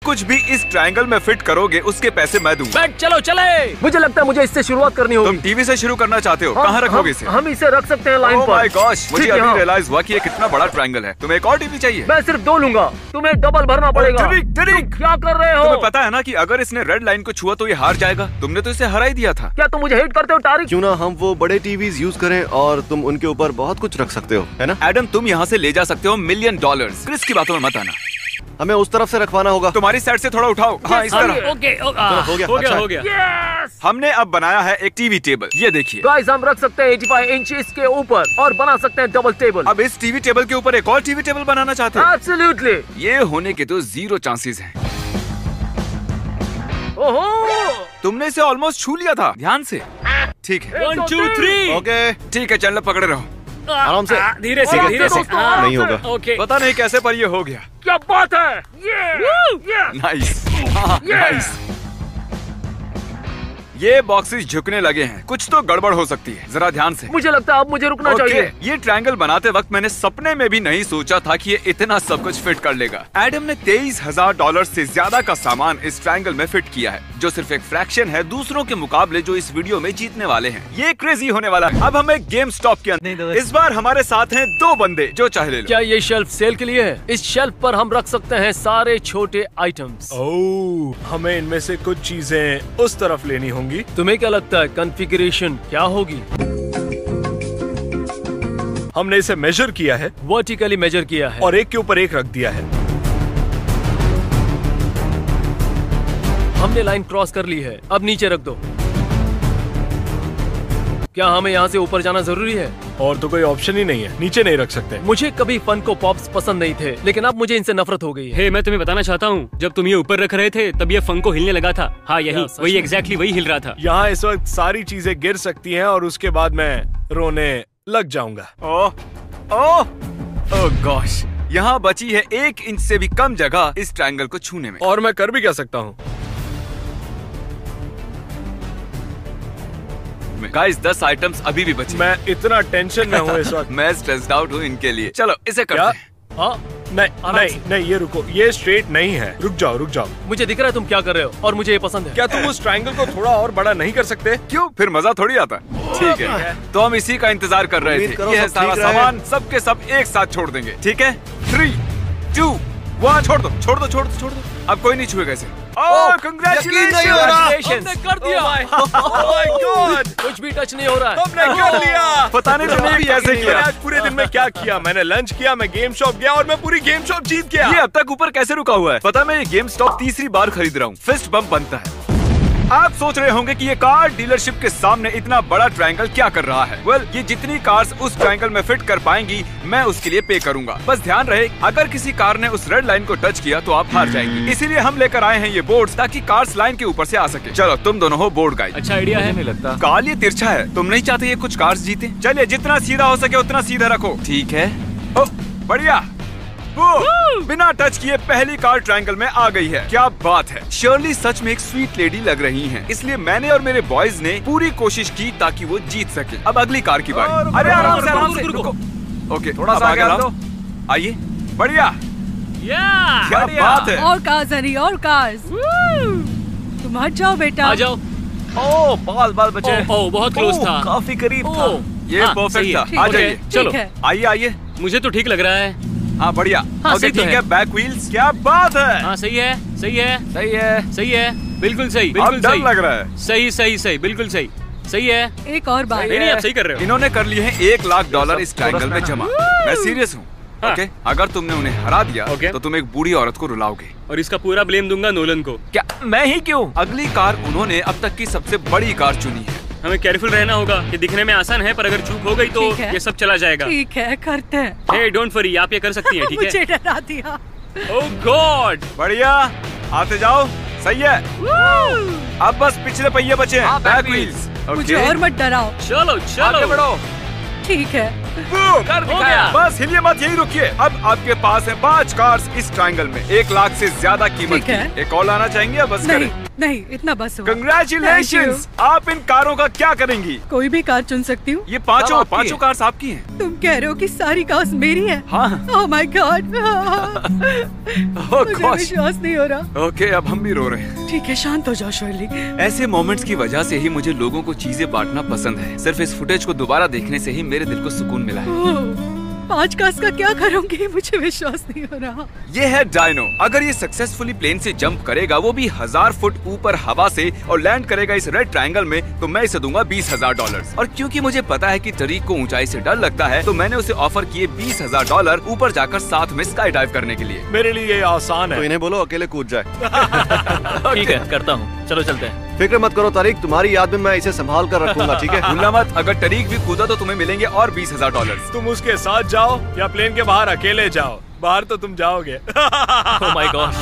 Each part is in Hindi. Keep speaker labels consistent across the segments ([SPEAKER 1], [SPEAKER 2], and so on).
[SPEAKER 1] कुछ भी इस ट्रायंगल में फिट करोगे उसके पैसे मैं दूंगा।
[SPEAKER 2] चलो चले। मुझे लगता है मुझे इससे शुरुआत करनी होगी।
[SPEAKER 1] तुम टीवी से शुरू करना चाहते हो? कहाँ रखोगे इसे?
[SPEAKER 2] हम इसे रख सकते हैं लाइन पर।
[SPEAKER 1] ओह माय गॉश, मुझे अभी रियलाइज हुआ कि ये कितना बड़ा ट्रायंगल है। तुम्हें एक और टीवी चाहिए?
[SPEAKER 2] मैं सिर्फ 2 लूंगा, तुम्हें डबल भरना पड़ेगा। तुम क्या कर रहे हो?
[SPEAKER 1] तुम्हें पता है ना कि अगर इसने रेड लाइन को छुआ तो ये हार जाएगा। तुमने तो इसे हरा ही दिया था।
[SPEAKER 2] क्या तुम मुझे हेट करते हो तारिक?
[SPEAKER 3] क्यों ना हम वो बड़े टीवीज यूज करें और तुम उनके ऊपर बहुत कुछ रख सकते हो, है ना?
[SPEAKER 1] एडम, तुम यहाँ से ले जा सकते हो $1 मिलियन। क्रिस की बातों में मत आना।
[SPEAKER 3] हमें उस तरफ से रखवाना होगा।
[SPEAKER 1] तुम्हारी साइड से थोड़ा उठाओ। हाँ, इस तरह।
[SPEAKER 2] ओके,
[SPEAKER 3] हो गया।
[SPEAKER 2] यस!
[SPEAKER 1] हमने अब बनाया है एक टीवी टेबल। ये देखिए
[SPEAKER 2] गाइस, हम रख सकते हैं 85 इंच इसके ऊपर और बना सकते हैं डबल टेबल।
[SPEAKER 1] अब इस टीवी टेबल के ऊपर एक और टीवी टेबल बनाना चाहते हो?
[SPEAKER 2] एब्सोल्युटली।
[SPEAKER 1] ये होने के तो 0 चांसेस हैं।
[SPEAKER 2] ओहो,
[SPEAKER 1] तुमने इसे ऑलमोस्ट छू लिया था। ध्यान से। ठीक है।
[SPEAKER 2] 1 2 3।
[SPEAKER 3] ओके,
[SPEAKER 1] ठीक है, चल पकड़े रहो।
[SPEAKER 3] आराम से।
[SPEAKER 2] धीरे से, धीरे से।
[SPEAKER 3] नहीं होगा।
[SPEAKER 2] ओके,
[SPEAKER 1] पता नहीं कैसे पर ये हो गया।
[SPEAKER 2] क्या बात है? ये
[SPEAKER 1] नाइस। नाइस। ये बॉक्सेस झुकने लगे हैं, कुछ तो गड़बड़ हो सकती है। जरा ध्यान से।
[SPEAKER 2] मुझे लगता है अब मुझे रुकना चाहिए।
[SPEAKER 1] ये ट्रायंगल बनाते वक्त मैंने सपने में भी नहीं सोचा था कि ये इतना सब कुछ फिट कर लेगा। एडम ने $23,000 से ज्यादा का सामान इस ट्रायंगल में फिट किया है, जो सिर्फ एक फ्रैक्शन है दूसरों के मुकाबले जो इस वीडियो में जीतने वाले हैं। ये क्रेजी होने वाला है। अब हमें गेम स्टॉप के अंदर इस बार हमारे साथ हैं 2 बंदे, जो चाहे ले लो।
[SPEAKER 2] क्या ये शेल्फ सेल के लिए है? इस शेल्फ पर हम रख सकते हैं सारे छोटे आइटम्स।
[SPEAKER 4] ओह, हमें इनमें से कुछ चीजें उस तरफ लेनी होंगी।
[SPEAKER 2] तुम्हें क्या लगता है कॉन्फ़िगरेशन क्या होगी?
[SPEAKER 4] हमने इसे मेजर किया है,
[SPEAKER 2] वर्टिकली मेजर किया है
[SPEAKER 4] और एक के ऊपर एक रख दिया है।
[SPEAKER 2] हमने लाइन क्रॉस कर ली है, अब नीचे रख दो। क्या हमें यहाँ से ऊपर जाना जरूरी है?
[SPEAKER 4] और तो कोई ऑप्शन ही नहीं है, नीचे नहीं रख सकते।
[SPEAKER 2] मुझे कभी फन को पॉप्स पसंद नहीं थे, लेकिन अब मुझे इनसे नफरत हो गई है।
[SPEAKER 5] हे, मैं तुम्हें बताना चाहता हूँ, जब तुम ये ऊपर रख रहे थे तब ये फंको हिलने लगा था। हाँ, यही वही एग्जैक्टली वही हिल रहा था।
[SPEAKER 4] यहाँ इस वक्त सारी चीजें गिर सकती हैं और उसके बाद मैं रोने लग जाऊंगा।
[SPEAKER 1] ओह गॉश, यहाँ बची है 1 इंच से भी कम जगह इस ट्रायंगल को छूने में।
[SPEAKER 4] और मैं कर भी क्या सकता हूँ?
[SPEAKER 1] गाइस, 10 आइटम्स अभी भी बचे।
[SPEAKER 4] मैं इतना टेंशन में हूँ इस वक्त।
[SPEAKER 1] मैं स्ट्रेस्ड आउट हूँ इनके लिए। चलो इसे करते हैं।
[SPEAKER 4] नहीं, ये रुको, ये स्ट्रेट नहीं है। रुक जाओ।
[SPEAKER 2] मुझे दिख रहा है तुम क्या कर रहे हो और मुझे ये पसंद है।
[SPEAKER 4] क्या तुम उस ट्रायंगल को थोड़ा और बड़ा नहीं कर सकते?
[SPEAKER 1] क्यों? फिर मजा थोड़ी आता। ठीक है, तो हम इसी का इंतजार कर रहे थे। ये है सारा सामान, सबके सब एक साथ छोड़ देंगे। ठीक है, 3 2 1 छोड़ दो। अब कोई नहीं छुएगा इसे।
[SPEAKER 2] Congratulations! हमने कर दिया।
[SPEAKER 4] Oh my God!
[SPEAKER 2] कुछ भी टच नहीं हो रहा है।
[SPEAKER 4] हमने कर लिया।
[SPEAKER 1] पता नहीं तुमने भी ऐसे किया।
[SPEAKER 4] आज पूरे दिन में क्या किया? मैंने लंच किया, मैं गेम शॉप गया और मैं पूरी गेम शॉप जीत गया।
[SPEAKER 1] ये अब तक ऊपर कैसे रुका हुआ है? पता, मैं ये गेम स्टॉप तीसरी बार खरीद रहा हूँ। फिस्ट बम्प बनता है। आप सोच रहे होंगे कि ये कार डीलरशिप के सामने इतना बड़ा ट्रायंगल क्या कर रहा है? वेल, ये जितनी कार्स उस ट्रायंगल में फिट कर पाएंगी, मैं उसके लिए पे करूंगा। बस ध्यान रहे, अगर किसी कार ने उस रेड लाइन को टच किया तो आप हार जाएंगी। इसीलिए हम लेकर आए हैं ये बोर्ड, ताकि कार्स लाइन के ऊपर से आ सके। चलो, तुम दोनों हो बोर्ड गाइड।
[SPEAKER 5] अच्छा आइडिया है।
[SPEAKER 1] नहीं लगता काल ये तिरछा है। तुम नहीं चाहते ये कुछ कार्स जीते? चलिए, जितना सीधा हो सके उतना सीधा रखो। ठीक है। ओह, बढ़िया। बिना टच किए पहली कार ट्रायंगल में आ गई है। क्या बात है। शर्ली सच में एक स्वीट लेडी लग रही हैं। इसलिए मैंने और मेरे बॉयज ने पूरी कोशिश की ताकि वो जीत सके। अब अगली कार की बारी। अरे आराम से रुको। ओके, थोड़ा सा आगे आओ। आइए, बढ़िया। क्या बात है।
[SPEAKER 6] और कार्स हरी, और कार्स। तुम हट जाओ बेटा।
[SPEAKER 5] आ जाओ।
[SPEAKER 1] बाल बचे।
[SPEAKER 5] बहुत क्लोज था।
[SPEAKER 1] काफी करीब था। ये परफेक्ट था। आ जाइए।
[SPEAKER 5] चलो,
[SPEAKER 1] आइए।
[SPEAKER 5] मुझे तो ठीक लग रहा है।
[SPEAKER 1] हाँ, बढ़िया।
[SPEAKER 5] हाँ,
[SPEAKER 1] ओके, ठीक है। Back wheels. क्या बात है।
[SPEAKER 5] हाँ, सही है। बिल्कुल सही।
[SPEAKER 1] अब डर लग रहा है।
[SPEAKER 5] सही, बिल्कुल सही है।
[SPEAKER 6] एक और बार।
[SPEAKER 5] नहीं, आप सही कर रहे हो।
[SPEAKER 1] इन्होंने कर लिए हैं $1 लाख इस ट्रायंगल में जमा। मैं सीरियस हूँ। ओके, अगर तुमने उन्हें हरा दिया तो तुम एक बूढ़ी औरत को रुलाओगे
[SPEAKER 5] और इसका पूरा ब्लेम दूंगा नोलन को।
[SPEAKER 1] क्या? मैं ही क्यों? अगली कार उन्होंने अब तक की सबसे बड़ी कार चुनी है।
[SPEAKER 5] हमें केयरफुल रहना होगा। ये दिखने में आसान है, पर अगर चूक हो गई तो ये सब चला जाएगा।
[SPEAKER 6] ठीक है, करते हैं।
[SPEAKER 5] हे, डोंट वरी, आप ये कर सकती हैं। ठीक है।
[SPEAKER 6] मुझे डरा दिया।
[SPEAKER 5] ओह गॉड।
[SPEAKER 1] बढ़िया, आते जाओ। सही है। अब बस पिछले पहिए बचे हैं। Back wheels.
[SPEAKER 6] मुझे और मत डराओ।
[SPEAKER 5] चलो
[SPEAKER 1] आगे बढ़ो।
[SPEAKER 6] ठीक है।
[SPEAKER 1] कर दिखाया। बस हिलिए मत, यही रुकिए। अब आपके पास है 5 कार्स इस ट्रायंगल में। $1 लाख से ज्यादा कीमत की। एक और लाना चाहेंगे या बस करें?
[SPEAKER 6] नहीं, इतना बस हुआ।
[SPEAKER 1] कंग्रेचुलेशंस! आप इन कारों का क्या करेंगी?
[SPEAKER 6] कोई भी कार चुन सकती हूँ।
[SPEAKER 1] ये पांचों कार्स आपकी हैं।
[SPEAKER 6] तुम कह रहे हो कि सारी कार्स मेरी है?
[SPEAKER 1] हाँ।
[SPEAKER 6] ओह माय गॉड, मुझे
[SPEAKER 1] gosh.
[SPEAKER 6] विश्वास नहीं हो रहा।
[SPEAKER 1] ओके, अब हम भी रो रहे हैं।
[SPEAKER 6] ठीक है, शांत हो जाओ शर्ली।
[SPEAKER 1] ऐसे मोमेंट्स की वजह से ही मुझे लोगों को चीजें बांटना पसंद है। सिर्फ इस फुटेज को दोबारा देखने से ही मेरे दिल को सुकून मिला है।
[SPEAKER 6] ओह, 5 कार्स का क्या करूँगी? मुझे विश्वास नहीं हो रहा।
[SPEAKER 1] ये है डायनो। अगर ये सक्सेसफुली प्लेन से जंप करेगा, वो भी 1000 फुट ऊपर हवा से, और लैंड करेगा इस रेड ट्रायंगल में, तो मैं इसे दूंगा $20,000। और क्योंकि मुझे पता है कि तरीक को ऊंचाई से डर लगता है, तो मैंने उसे ऑफर किए $20,000 ऊपर जाकर साथ में स्काई डाइव करने के लिए।
[SPEAKER 4] मेरे लिए ये आसान
[SPEAKER 3] तो
[SPEAKER 4] है।
[SPEAKER 3] इन्हें बोलो अकेले कूद जाए।
[SPEAKER 2] ठीक है, करता हूँ। चलो चलते हैं।
[SPEAKER 3] फिक्र मत करो तारिक, तुम्हारी याद में मैं इसे संभाल कर रखूंगा, ठीक है?
[SPEAKER 1] भूलना मत, अगर तरीक भी कूदा तो तुम्हें मिलेंगे और $20,000।
[SPEAKER 4] तुम उसके साथ जाओ या प्लेन के बाहर अकेले जाओ। बाहर तो तुम जाओगे।
[SPEAKER 2] Oh my God.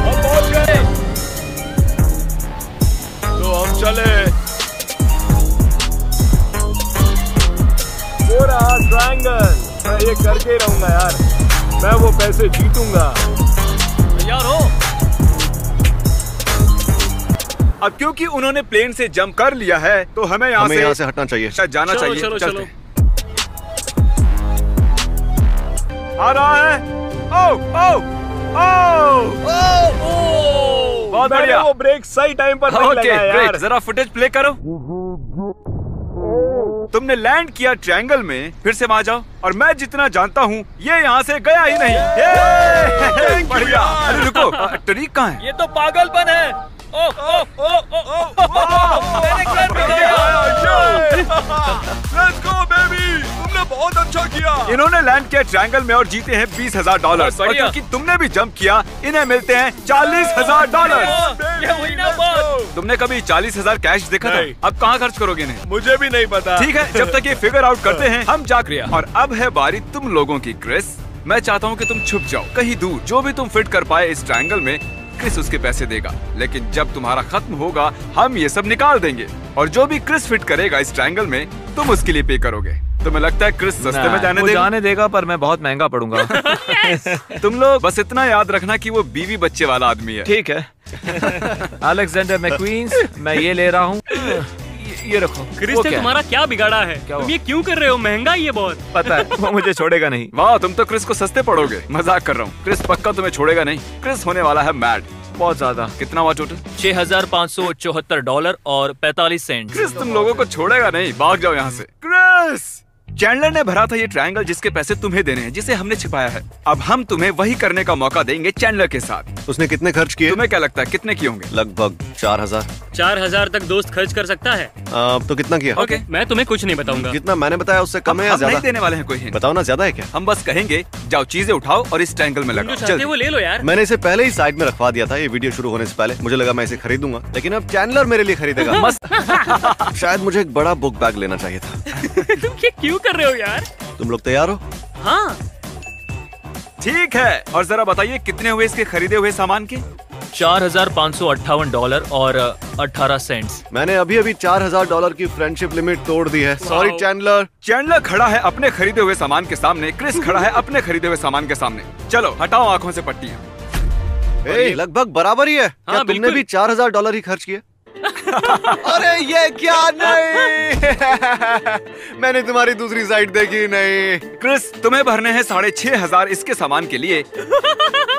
[SPEAKER 4] हम पहुंच गए। तो हम चले। पूरा ट्रायंगल मैं ये करके रहूंगा यार। मैं वो पैसे जीतूंगा।
[SPEAKER 2] तैयार हो?
[SPEAKER 1] अब क्योंकि उन्होंने प्लेन से जंप कर लिया है, तो हमें यहाँ से
[SPEAKER 3] हटना चाहिए।
[SPEAKER 1] शायद जाना चाहिए।
[SPEAKER 2] चलो,
[SPEAKER 1] चलते
[SPEAKER 2] चलो।
[SPEAKER 1] हैं। आ रहा है। ओ, ओ, ओ, बहुत
[SPEAKER 4] मैंने
[SPEAKER 1] बढ़िया।
[SPEAKER 4] वो ब्रेक सही टाइम पर नहीं
[SPEAKER 1] ओके,
[SPEAKER 4] लगाया
[SPEAKER 1] ग्रेट।
[SPEAKER 4] यार।
[SPEAKER 1] जरा फुटेज प्ले करो। तुमने लैंड किया ट्रायंगल में, फिर से वहां जाओ। और मैं जितना जानता हूँ, ये यहाँ से गया ही नहीं। ये बढ़िया। अरे रुको, तरीक कहाँ है?
[SPEAKER 2] ये तो पागलपन है। ओह ओह ओह ओह, मैंने कर दिया।
[SPEAKER 4] Let's go baby! तुमने बहुत अच्छा किया।
[SPEAKER 1] इन्होंने लैंड किया ट्रायंगल में और जीते हैं $20,000। और
[SPEAKER 2] बढ़िया।
[SPEAKER 1] क्योंकि तुमने भी जंप किया, इन्हें मिलते हैं $40,000।
[SPEAKER 2] ये हुई ना बात।
[SPEAKER 1] तुमने कभी 40,000 कैश देखा था?
[SPEAKER 4] नहीं।
[SPEAKER 1] अब कहाँ खर्च करोगे इन्हें?
[SPEAKER 4] मुझे भी नहीं पता।
[SPEAKER 1] ठीक है, जब तक ये फिगर आउट करते हैं, हम जाकर। और अब है बारी तुम लोगों की। क्रिस, मैं चाहता हूँ कि तुम छुप जाओ कहीं दूर। जो भी तुम फिट कर पाए इस ट्रायंगल में, क्रिस उसके पैसे देगा। लेकिन जब तुम्हारा खत्म होगा, हम ये सब निकाल देंगे। और जो भी क्रिस फिट करेगा इस ट्रायंगल में, तुम उसके लिए पे करोगे। तुम्हें लगता है क्रिस सस्ते में जाने देगा?
[SPEAKER 7] जाने देगा, पर मैं बहुत महंगा पड़ूंगा।
[SPEAKER 1] तुम लोग बस इतना याद रखना कि वो बीवी बच्चे वाला आदमी है।
[SPEAKER 7] ठीक है। अलेक्जेंडर मैक्वींस, मैं ये ले रहा हूँ। ये रखो।
[SPEAKER 5] क्रिस
[SPEAKER 7] वो
[SPEAKER 5] ने
[SPEAKER 7] क्या है?
[SPEAKER 5] तुम्हारा क्या बिगाड़ा है?
[SPEAKER 7] क्या
[SPEAKER 5] तुम
[SPEAKER 7] हुआ?
[SPEAKER 5] ये क्यों कर रहे हो? महंगा ही है बहुत।
[SPEAKER 7] पता है, वो मुझे छोड़ेगा नहीं।
[SPEAKER 1] वाह, तुम तो क्रिस को सस्ते पड़ोगे। मजाक कर रहा हूँ। क्रिस पक्का तुम्हें छोड़ेगा नहीं। क्रिस होने वाला है मैड।
[SPEAKER 7] बहुत ज्यादा।
[SPEAKER 1] कितना हुआ टोटल?
[SPEAKER 2] $6,574 और 45 सेंट।
[SPEAKER 1] क्रिस तुम लोगों को छोड़ेगा नहीं। भाग जाओ यहाँ से। क्रिस! चैंडलर ने भरा था ये ट्रायंगल जिसके पैसे तुम्हें देने हैं, जिसे हमने छिपाया है। अब हम तुम्हें वही करने का मौका देंगे चैंडलर के साथ।
[SPEAKER 3] उसने कितने खर्च किए?
[SPEAKER 1] तुम्हें क्या लगता है कितने किए होंगे?
[SPEAKER 3] लगभग 4000।
[SPEAKER 5] 4000 तक दोस्त खर्च कर सकता है।
[SPEAKER 3] तो कितना किया?
[SPEAKER 1] ओके।
[SPEAKER 5] मैं तुम्हें कुछ नहीं बताऊंगा।
[SPEAKER 3] जितना मैंने बताया उससे कम है या
[SPEAKER 1] हम नहीं
[SPEAKER 3] ज्यादा?
[SPEAKER 1] देने वाले हैं कोई हिंट।
[SPEAKER 3] बताओ ना, ज्यादा है क्या?
[SPEAKER 1] हम बस कहेंगे जाओ चीजें उठाओ और इस ट्रायंगल में
[SPEAKER 5] जो
[SPEAKER 1] लगाओ।
[SPEAKER 5] चाहते हो वो
[SPEAKER 1] जल्दी।
[SPEAKER 5] ले लो यार।
[SPEAKER 3] मैंने इसे पहले ही साइड में रखवा दिया था ये वीडियो शुरू होने से पहले। मुझे लगा मैं इसे खरीदूंगा, लेकिन अब चैंडलर मेरे लिए खरीदेगा। मस्त। शायद मुझे एक बड़ा बुक बैग लेना चाहिए था।
[SPEAKER 5] तुम ये क्यों कर रहे हो यार?
[SPEAKER 3] तुम लोग तैयार हो?
[SPEAKER 5] हाँ।
[SPEAKER 1] ठीक है, और जरा बताइए कितने हुए इसके खरीदे हुए सामान के?
[SPEAKER 2] $4,558 और 18 सेंट्स।
[SPEAKER 3] मैंने अभी अभी $4000 की फ्रेंडशिप लिमिट तोड़ दी है। Sorry Chandler.
[SPEAKER 1] चैंडलर खड़ा है अपने खरीदे हुए सामान के सामने। क्रिस खड़ा है अपने खरीदे हुए सामान के सामने। चलो हटाओ आंखों से पट्टियां।
[SPEAKER 3] लगभग बराबर ही है। क्या तुमने
[SPEAKER 5] बिल्कुल।
[SPEAKER 3] भी $4000 ही खर्च किए? अरे ये क्या? नहीं। मैंने तुम्हारी दूसरी साइड देखी नहीं।
[SPEAKER 1] क्रिस, तुम्हें भरने हैं $6500 इसके सामान के लिए।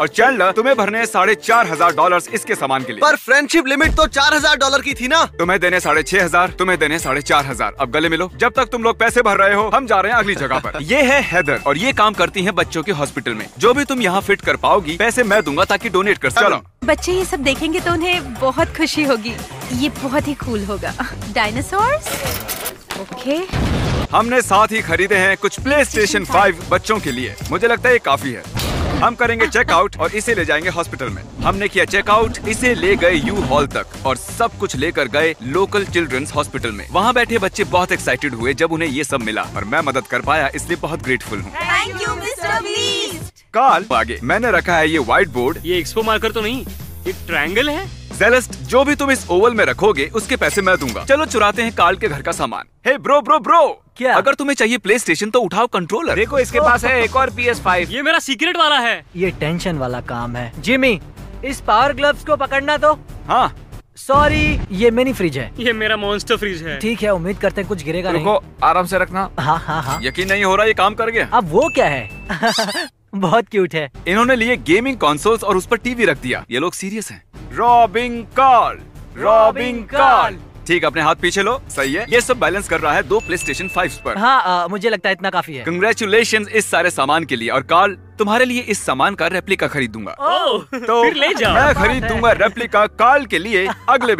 [SPEAKER 1] और चैंडलर, तुम्हें भरने हैं $4500 इसके सामान के लिए।
[SPEAKER 3] पर फ्रेंडशिप लिमिट तो $4000 की थी ना?
[SPEAKER 1] तुम्हें देने 6500, तुम्हें देने 4500। अब गले मिलो। जब तक तुम लोग पैसे भर रहे हो, हम जा रहे हैं अगली जगह पर। ये है हेदर और ये काम करती है बच्चों के हॉस्पिटल में। जो भी तुम यहाँ फिट कर पाओगी, पैसे मैं दूंगा ताकि डोनेट कर। चलो।
[SPEAKER 8] बच्चे ये सब देखेंगे तो उन्हें बहुत खुशी होगी। ये बहुत ही कूल होगा। डायनासोर्स। ओके।
[SPEAKER 1] हमने साथ ही खरीदे हैं कुछ PlayStation 5 बच्चों के लिए। मुझे लगता है ये काफी है। हम करेंगे चेकआउट और इसे ले जाएंगे हॉस्पिटल में। हमने किया चेकआउट, इसे ले गए यू हॉल तक और सब कुछ लेकर गए लोकल चिल्ड्रंस हॉस्पिटल में। वहाँ बैठे बच्चे बहुत एक्साइटेड हुए जब उन्हें ये सब मिला और मैं मदद कर पाया, इसलिए बहुत ग्रेटफुल हूँ।
[SPEAKER 8] Thank you mister beast.
[SPEAKER 1] काल, आगे मैंने रखा है ये व्हाइट बोर्ड।
[SPEAKER 5] ये एक्सपो मार्कर तो नहीं, ये ट्रायंगल है।
[SPEAKER 1] सेलेस्ट, जो भी तुम इस ओवल में रखोगे उसके पैसे मैं दूंगा। चलो चुराते हैं कार्ल के घर का सामान। हे ब्रो ब्रो ब्रो,
[SPEAKER 2] क्या?
[SPEAKER 1] अगर तुम्हें चाहिए प्ले स्टेशन तो उठाओ कंट्रोलर।
[SPEAKER 7] देखो इसके पास है एक और PS5।
[SPEAKER 5] ये मेरा सीक्रेट वाला है।
[SPEAKER 2] ये टेंशन वाला काम है। जिमी, इस पावर ग्लव्स को पकड़ना तो।
[SPEAKER 1] हाँ
[SPEAKER 2] सॉरी, ये मिनी फ्रिज है।
[SPEAKER 5] ये मेरा मॉन्स्टर फ्रिज है।
[SPEAKER 2] ठीक है, उम्मीद करते हैं कुछ गिरेगा नहीं।
[SPEAKER 7] रुको, आराम से रखना।
[SPEAKER 2] हाँ हाँ हाँ।
[SPEAKER 1] यकीन नहीं हो रहा ये काम कर गया।
[SPEAKER 2] अब वो क्या है? बहुत क्यूट है।
[SPEAKER 1] इन्होंने लिए गेमिंग कंसोल्स और उस पर टीवी रख दिया। ये लोग सीरियस हैं। रॉबिंग कार्ल, रॉबिंग कार्ल। ठीक, अपने हाथ पीछे लो। सही है। ये सब बैलेंस कर रहा है 2 PlayStation 5 पर।
[SPEAKER 2] हाँ, मुझे लगता है इतना काफी है।
[SPEAKER 1] कंग्रेचुलेशन इस सारे सामान के लिए। और कार्ल, तुम्हारे लिए इस सामान का रेप्लिका खरीदूंगा।
[SPEAKER 5] ओह,
[SPEAKER 1] तो
[SPEAKER 5] फिर ले जाओ।
[SPEAKER 1] मैं खरीद दूंगा रेप्लिका कार्ल के लिए अगले